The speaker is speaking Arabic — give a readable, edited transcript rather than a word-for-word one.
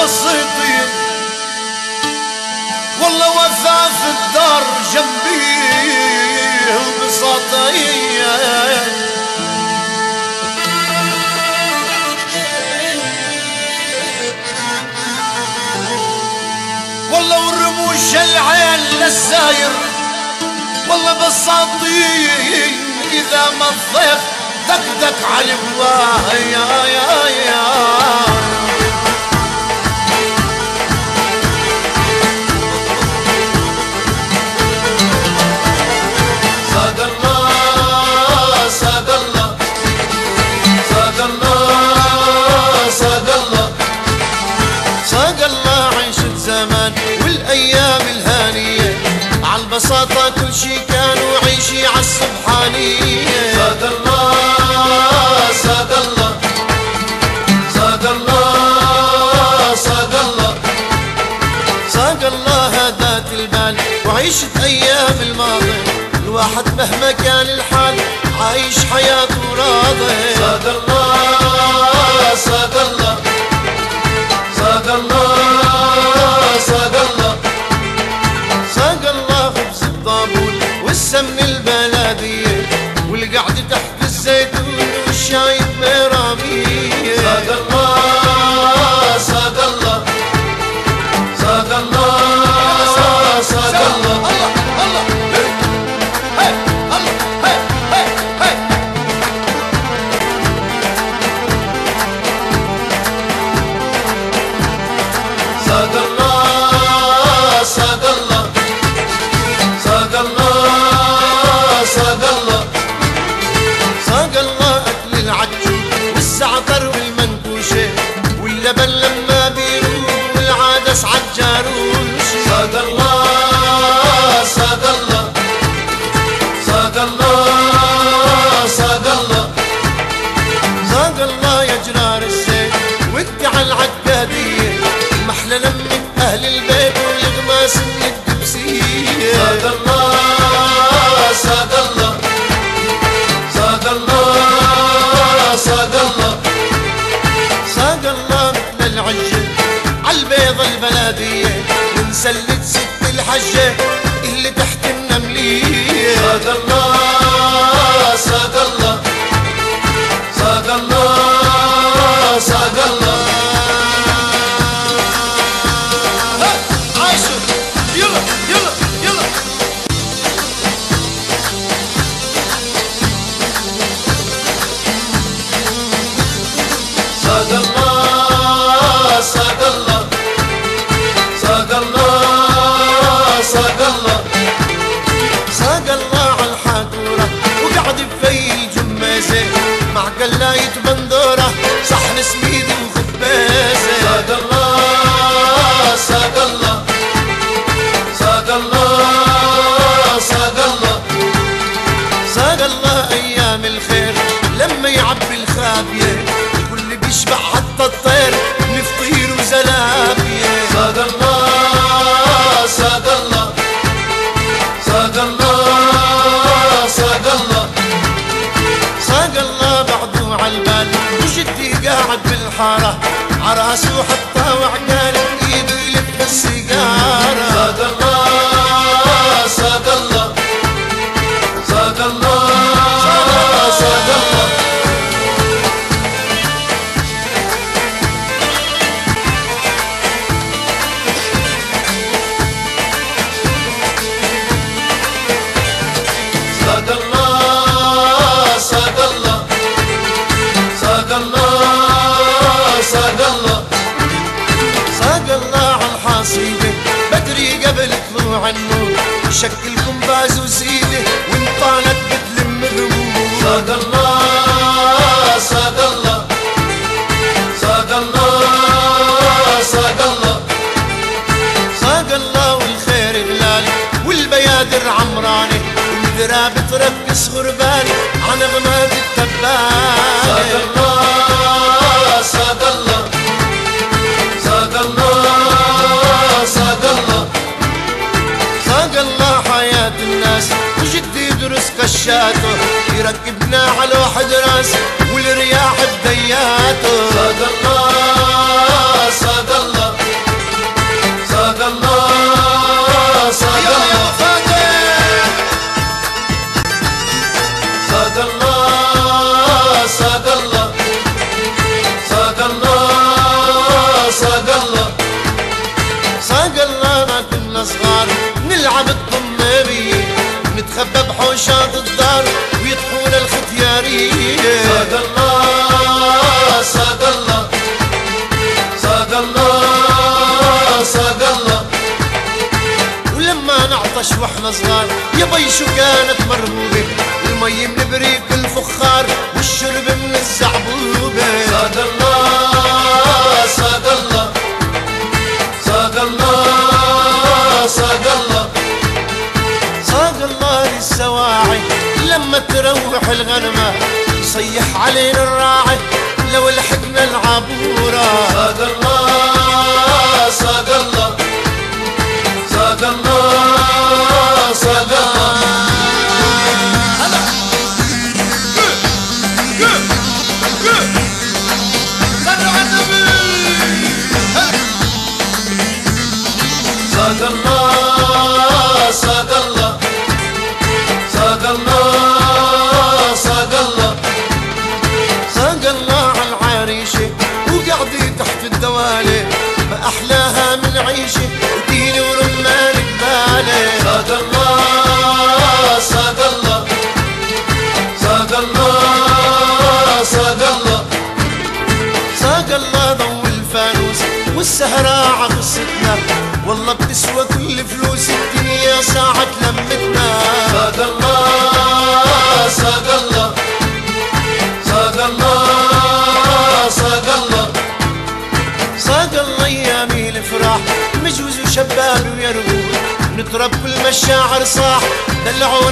بسيطين والله وثاث الدار جنبي وبساطين والله والرموش العين للساير والله بساطين إذا ما الضيف دقدق على الله يا صاد الله صاد الله صاد الله صاد الله صاد الله عيشة زمان والأيام الهانية عالبساطة كل شي كان وعيشي عالسبحانية صاد الله صاد الله صاد الله صاد الله صاد الله هدات البال وعيشة أيام الماضي الواحد مهما كان الحال عايش حياته راضي صاد الله صاد الله صاد الله صاد الله صاد الله خبز الطابول والسمن البلدية والقعدة تحت الزيتون والشاي بمرامية صاد الله صاد الله صاد الله صاد الله صاد الله صاد الله صاد الله صاد الله صاد الله أكل العجو والزعتر والمنكوشة واللبن لما بيروح والعدس عالجاروش صاد الله صاد الله صاد الله صاد الله صاد الله يا جرار الزيت وانت عالعقادية محلى لمة أهل البيت والغماس من الدبسية صاد الله صاد الله صاد الله صاد الله صاد الله مثل العجة عالبيضة البلدية ونسلت ست الحجة اللي تحت النملية صاد الله صاد الله صاد الله صاد الله صاد الله صاد الله صاد الله صاد الله صاد الله عالحاتورة وقعد بفي الجمازة مع قلاية بندورة صحن سميدي وخبازة صاد الله صاد الله صاد الله صاد الله صاد الله أيام الخير لما يعبي الخابية الكل بيشبع حتى الطير نفطير وزلابية صاد الله صاد الله صاد الله صاد الله صاد الله بعده عالبال وجدي قاعد بالحارة عراسه حتى وعقال ايده يلف السيجارة صاد الله صاد الله صاد الله صاد الله صاد الله صاد الله صاد الله صاد الله صاد الله عالحصيدة بدري قبل طلوع النور شكل كومباز وسيدة وانطالت بتلم الرموش صاد الله صاد الله صاد الله صاد الله صاد الله والخير غلال والبيادر عمرانة والذرا بترقص غربان عن غماد التبان صاد الله صاد الله صاد الله صاد الله صاد الله حياة الناس وجدي يدرس كشاته يركبنا على واحد راس والرياح بدياته صاد الله صاد الله 13 واحنا صغار يا بي شو كانت مرغوبة، المي من بريق الفخار والشرب من الزعبوبة. ساق الله ساق الله ساق الله ساق الله ساق الله للسواعي لما تروح الغنمة، صيح علينا الراعي لو لحقنا العبورة. ساق الله ساق الله ساق الله ساق الله ساق الله ساق الله ساق الله ساق الله ساق الله على العريشة وقعدي تحت الدوالي، ما أحلاها من عيشة وديني ورمان قبالي. ساق الله ساق الله ساق الله ساق الله ساق الله ضوء الفانوس والسهرة عقصتنا، والله بتسوى كل فلوس الدنيا ساعة لمتنا. ساق الله ساق الله ساق الله ساق الله ساق الله ايامي الافراح مجوز وشباب ويرغوب، نطرب كل مشاعر صاح دلعوا